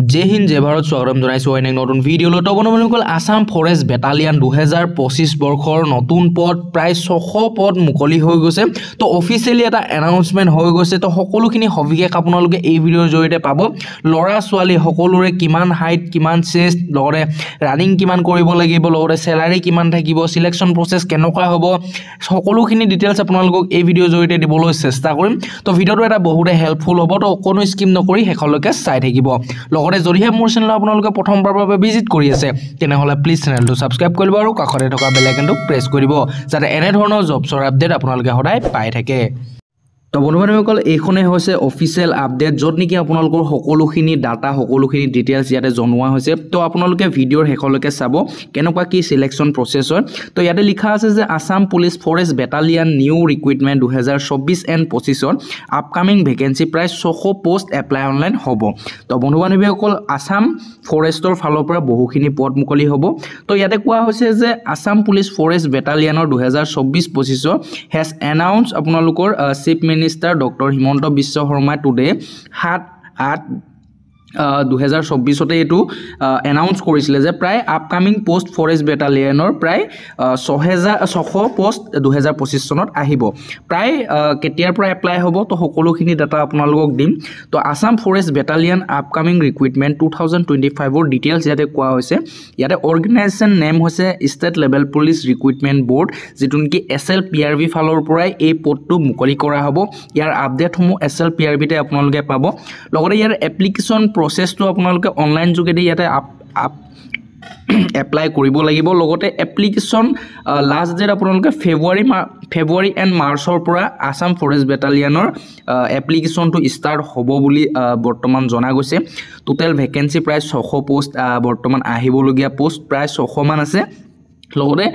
जय हिंद जय भारत स्वागतम जनाइছো অনেক নতুন ভিডিও লটো বনবনকল আসাম ফৰেষ্ট বেটালিয়ন 2025 বৰ্ষৰ নতুন পদ প্ৰায় 600 পদ মুকলি হৈ গৈছে তো অফিচিয়ালি এটা এনাউন্সমেন্ট হৈ গৈছে তো সকলোখিনি সবিশেষ আপোনালোকে এই ভিডিওৰ জৰিয়তে পাব লৰা ছোৱালী সকলোৰে কিমান হাইট কিমান চেষ্ট লগৰে ৰানিং কিমান কৰিব লাগিব লগৰে স্যালাৰি কিমান থাকিব সিলেকশন প্ৰসেস কেনেকুৱা হ'ব সকলোখিনি ডিটেইলছ আপোনালোকক এই ভিডিওৰ জৰিয়তে দিবলৈ চেষ্টা কৰিম তো ভিডিওটো এটা বহুত হেল্পফুল হ'ব তো কোনো স্কিম নকৰি হেখলৈকে চাই থাকিব লগৰে যদিহে মোৰ চেনেল আপোনালোকে প্ৰথমবাৰৰ বাবে ভিজিট কৰি আছে তেনেহলে প্লিজ চেনেলটো সাবস্ক্ৰাইব কৰিব আৰু কাষতে থকা বেল আইকনটো প্ৰেছ কৰিব যাতে এনে ধৰণৰ জবছৰ আপডেট আপোনালোকে সদায় পাই থাকে তো বন্ধুসকল এইখনে হৈছে অফিচিয়েল আপডেট যত নেকি আপোনালোকৰ সকলোখিনি ডাটা সকলোখিনি ডিটেইলছ ইয়াতে জনোৱা হৈছে তো আপোনালোকে ভিডিওৰ হেখলৈকে চাব কেনেকুৱা কি সিলেকশন প্ৰসেস হয় তো ইয়াতে লিখা আছে যে Assam police forest battalion new recruitment 2024 and 25 upcoming vacancy প্ৰায় 600 পোষ্ট এপ্লাই অনলাইন হ'ব তো বন্ধুসকল আসাম ফৰেষ্টৰ ফালৰ পৰা বহুখিনি পদ মুকলি হ'ব তো ইয়াতে কোৱা হৈছে যে আসাম পুলিচ ফৰেষ্ট বেটালিয়নৰ 2024-25 হেজ এনাউন্স আপোনালোকৰ chief Minister Dr. Himanta Biswa Sarma today 2024 তে এটো এনাউন্স কৰিছিল যে প্ৰায় আপকামিং পোষ্ট ফৰেষ্ট বেটালিয়নৰ প্ৰায় 600 পোষ্ট 2025 চনত আহিব প্ৰায় কেতিয়াৰ পৰা এপ্লাই হ'ব তো সকলোখিনি ডাটা আপোনালোকক দিম তো Assam forest battalion upcoming recruitment 2025 ৰ ডিটেইলছ ইয়াতে কোৱা হৈছে ইয়াতে অৰ্গানাইজেচন নেম হৈছে state level police recruitment board যেটো নেকি SLPRB ফালৰ পৰা এই পদটো মুকলি কৰা হ'ব ইয়াৰ আপডেট সমূহ SLPRB তে আপোনালোকে পাব লগতে ইয়াৰ এপ্লিকেশন process to আপোনালোকে অনলাইন যোগেদি ইয়াতে এপ্লাই কৰিব লাগিব লগতে এপ্লিকেশন লাষ্ট ডেট আপোনালোকে ফেব্ৰুৱাৰী এণ্ড মাৰ্চৰ পৰা আসাম ফৰেষ্ট বেটালিয়নৰ এপ্লিকেশন টু ষ্টাৰ্ট হ'ব বুলি বৰ্তমান জনা গৈছে টোটাল ভেকেন্সি প্ৰায় 600 পোষ্ট বৰ্তমান আহিবলগীয়া পোষ্ট প্ৰায় 600 মান আছে লগতে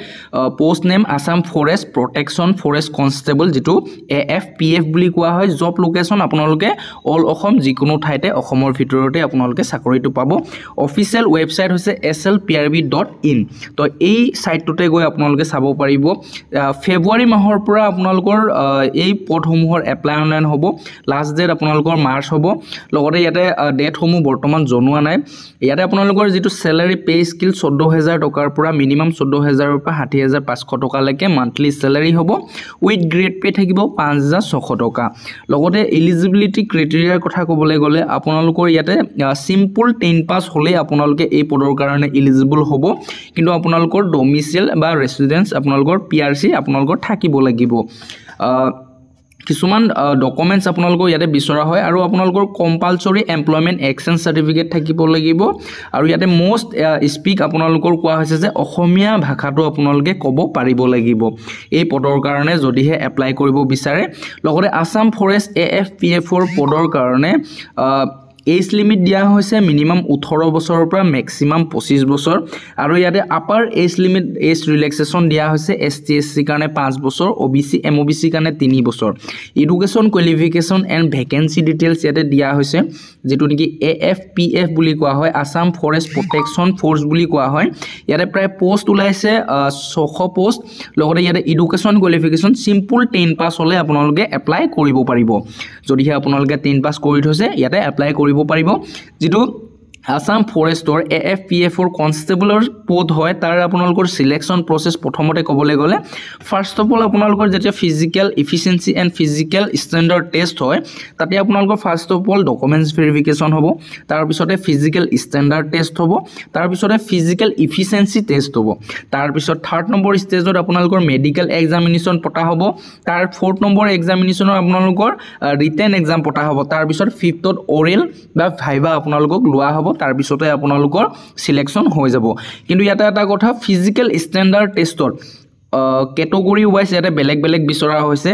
post name Assam forest protection forest constable যেটো AFPF বুলি কোৱা হয় জব লোকেশন আপোনালোকে অল অসম যিকোনো ঠাইতে অসমৰ ভিতৰতে আপোনালোকে চাকৰিটো পাব অফিচিয়েল ওয়েবসাইট হৈছে slprb.in তো এই সাইটটোতে গৈ আপোনালোকে চাব পাৰিব ফেব্ৰুৱাৰী মাহৰ পৰা আপোনালোকৰ এই পদসমূহৰ এপ্লাই অনলাইন হ'ব লাষ্ট ডেট আপোনালোকৰ মাৰ্চ হ'ব লগতে ইয়াতে ডেট সমূহ বৰ্তমান জনোৱা নাই ইয়াতে আপোনালোকৰ যেটো স্যালাৰি পে স্কিল 14000 টকাৰ পৰা মিনিমাম 14000 পৰা 60500 টকা লৈকে মান্থলি স্যালাৰি হ'ব উইথ গ্ৰেড পে থাকিব 5600 টকা লগতে এলিজিবিলিটি ক্ৰাইটেৰিয়াৰ কথা ক'বলৈ গলে আপোনালোকৰ ইয়াতে সিম্পল 10 পাস হলে আপোনালোকে এই পদৰ কাৰণে এলিজিবল হ'ব কিন্তু আপোনালোকৰ ডমিসাইল বা ৰেসিডেন্স আপোনালোকৰ PRC আপোনালোকৰ থাকিব লাগিব কিছুমান ডকুমেন্টস আপোনালোকৰ ইয়াতে বিচৰা হয় আৰু আপোনালোকৰ কম্পালসৰি এমপ্লয়মেন্ট এক্সচেঞ্জ সাৰ্টিফিকেট থাকিব লাগিব আৰু ইয়াতে মোস্ট স্পিক আপোনালোকৰ কোৱা হৈছে যে অসমীয়া ভাষাটো আপোনালোকে ক'ব পাৰিব লাগিব এই পদৰ কাৰণে যদিহে এপ্লাই কৰিব বিচাৰে লগতে আসাম ফৰেষ্ট AFPF ৰ পদৰ কাৰণে এজ লিমিট দিয়া হৈছে মিনিমাম 18 বছৰৰ পৰা ম্যাক্সিমাম 25 বছৰ আৰু ইয়াতে আপাৰ এজ লিমিট এজ ৰিলেক্সেশন দিয়া হৈছে ST SC কাৰণে 5 বছৰ OBC MOBC কাৰণে 3 বছৰ education qualification and vacancy details ইয়াতে দিয়া হৈছে যেটো নেকি AFPF বুলি কোৱা হয় আসাম ফৰেষ্ট প্ৰটেকচন ফোৰ্স বুলি কোৱা হয় ইয়াতে প্ৰায় পোষ্ট ওলাইছে 600 পোষ্ট লগতে ইয়াতে এডুকেশন কোৱালিফিকেশন সিম্পল 10 পাস হলে আপোনালোকে এপ্লাই কৰিব পাৰিব যদিহে আপোনালোকে 10 পাস কৰি থৈছে ইয়াতে এপ্লাই কৰিব পাৰিব যেটো আসাম ফৰেষ্টৰ AFPF ৰ কনষ্টেবলৰ পদ হয় তাৰ আপোনালোকৰ সিলেকশন প্ৰসেস প্ৰথমতে ক'বলৈ গলে ফাৰ্স্ট অফ অল আপোনালোকৰ যেতিয়া physical efficiency and physical standard test হয় তাতে আপোনালোকৰ first of all documents verification হ'ব তাৰ পিছতে ফিজিক্যাল ষ্টেণ্ডাৰ্ড টেষ্ট হ'ব তাৰ পিছতে ফিজিক্যাল এফিচিয়েন্সি টেষ্ট হ'ব তাৰ পিছত থাৰ্ড নম্বৰ ষ্টেজত আপোনালোকৰ মেডিকেল এক্সামিনেশন পতা হ'ব তাৰ ফৰ্থ নম্বৰ এক্সামিনেশনৰ আপোনালোকৰ ৰিটেন এক্সাম পতা হ'ব তাৰ পিছত ফিফথত অৰেল বা ভাইভা আপোনালোকক লোৱা হ'ব তাৰ পিছতে আপোনালোকৰ সিলেকশন হৈ যাব কিন্তু ইয়াতে এটা কথা ফিজিক্যাল ষ্টেণ্ডাৰ্ড টেষ্টৰ ক্যাটাগৰী ওয়াইজ ইয়াতে বেলেগ বেলেগ বিচৰা হৈছে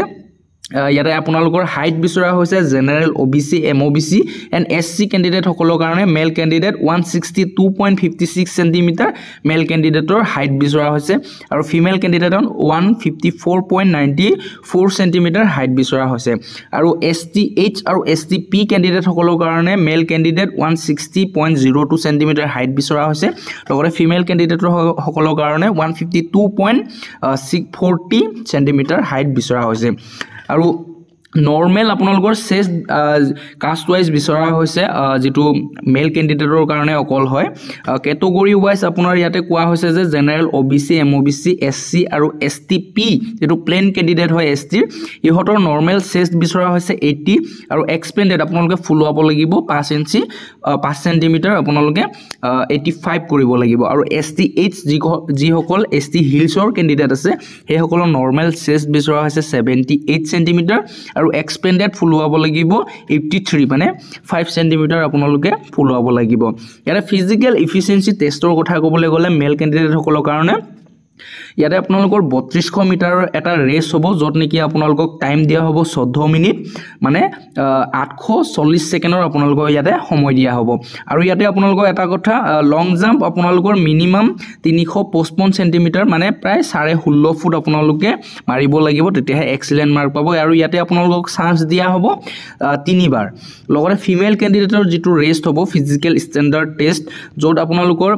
ইয়াতে আপোনালোকৰ হাইট বিচৰা হৈছে general OBC MOBC and SC candidate সকলৰ কাৰণে মেল ক্যান্ডিডেট 162.56 সেন্টিমিটাৰ মেল ক্যান্ডিডেটৰ হাইট বিচৰা হৈছে আৰু ফিমেল ক্যান্ডিডেট 154.94 সেন্টিমিটাৰ হাইট বিচৰা হৈছে আৰু STH আৰু STP ক্যান্ডিডেট সকলৰ কাৰণে মেল ক্যান্ডিডেট 160.02 সেন্টিমিটাৰ হাইট বিচৰা হৈছে লগতে ফিমেল ক্যান্ডিডেটৰ সকলৰ কাৰণে 152.640 সেন্টিমিটাৰ হাইট বিচৰা হৈছে আৰু নৰ্মেল আপোনালোকৰ চেষ্ট কাষ্ট ৱাইজ বিচৰা হৈছে যেটো মেল কেণ্ডিডেটৰ কাৰণে অকল হয় কেটেগৰী ৱাইজ আপোনাৰ ইয়াতে কোৱা হৈছে যে জেনাৰেল ওবিসি এমওবিসি এসসি আৰু এসটিপি যেটো প্লেন কেণ্ডিডেট হয় এসটিৰ ইহতৰ নৰ্মেল চেষ্ট বিচৰা হৈছে 80 আৰু এক্সপেন্ডেড আপোনালোকে ফুলৱাব লাগিব 5 ইঞ্চি 5 সেন্টিমিটাৰ আপোনালোকে 85 কৰিব লাগিব আৰু এসটিএইচ যি সকল এসটি হিলছৰ কেণ্ডিডেট আছে সেই সকলৰ নৰ্মেল চেষ্ট বিচৰা হৈছে 78 সেন্টিমিটাৰ আৰু এক্সপেন্ডেড ফুলৱাব লাগিব 83 মানে 5 সেন্টিমিটাৰ আপোনালোকে ফুলৱাব লাগিব ইয়াৰে ফিজিক্যাল এফিচিয়েন্সি টেষ্টৰ কথা ক'বলৈ গ'লে মেল কেণ্ডিডেট সকলৰ কাৰণে ইয়াতে আপোনালোকৰ 3200 মিটাৰৰ এটা ৰেস হ'ব যত নেকি আপোনালোকক টাইম দিয়া হ'ব 14 মিনিট মানে 840 সেকেন্ডৰ আপোনালোকৰ ইয়াতে সময় দিয়া হ'ব আৰু ইয়াতে আপোনালোকৰ এটা কথা লং জাম্প আপোনালোকৰ মিনিমাম 355 সেন্টিমিটাৰ মানে প্ৰায় 16.5 ফুট আপোনালোকে মাৰিব লাগিব তেতিয়াহে এক্সিলেন্ট মাৰ্ক পাব আৰু ইয়াতে আপোনালোকক চান্স দিয়া হ'ব 3 বাৰ লগতে ফিমেল কেণ্ডিডেটৰ যেটো ৰেষ্ট হ'ব ফিজিক্যাল ষ্টেণ্ডাৰ্ড টেষ্ট যত আপোনালোকৰ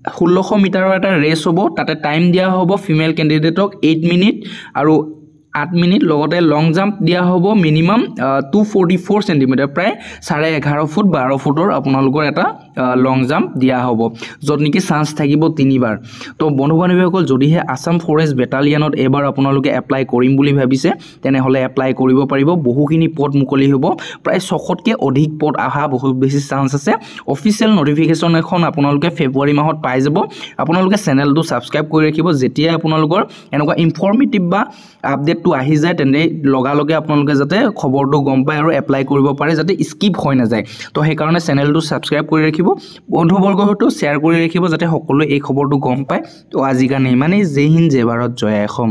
1600 মিটাৰৰ এটা ৰেস হ'ব তাতে টাইম দিয়া হ'ব ফিমেল কেণ্ডিডেটক 8 মিনিট আৰু 8 মিনিট লগতে লং জাম্প দিয়া হ'ব মিনিমাম 244 সেন্টিমিটাৰ প্ৰায় 11.5 ফুট 12 ফুটৰ আপোনালোকৰ এটা লং জাম্প দিয়া হ'ব যত নেকি চান্স থাকিব 3 বাৰ তো বন্ধু-বান্ধৱীসকল যদিহে আসাম ফৰেষ্ট বেটালিয়নত এবাৰ আপোনালোকে এপ্লাই কৰিম বুলি ভাবিছে তেনেহলে এপ্লাই কৰিব পাৰিব বহুখিনি পদ মুকলি হ'ব প্ৰায় 600তকৈ অধিক পদ আহা বহুত বেছি চান্স আছে অফিচিয়েল নটিফিকেশন এখন আপোনালোকে ফেব্ৰুৱাৰী মাহত পাই যাব আপোনালোকে চেনেলটো সাবস্ক্ৰাইব কৰি ৰাখিব যেতিয়া আপোনালোকৰ এনেকুৱা ইনফৰমেটিভ বা আপডেট তো আহি যায় তেনে লগালগে আপোনালোকে যাতে খবৰটো গম পায় আৰু এপ্লাই কৰিব পাৰে যাতে স্কিপ হৈ না যায় তো সেই কাৰণে চেনেলটো সাবস্ক্ৰাইব কৰি ৰাখিব বন্ধুবৰ্গটো শেয়াৰ কৰি ৰাখিব যাতে সকলোৱে এই খবৰটো গম পায় তো আজি কাৰণে মানে জয় হিন্দ জয় ভাৰত জয় অসম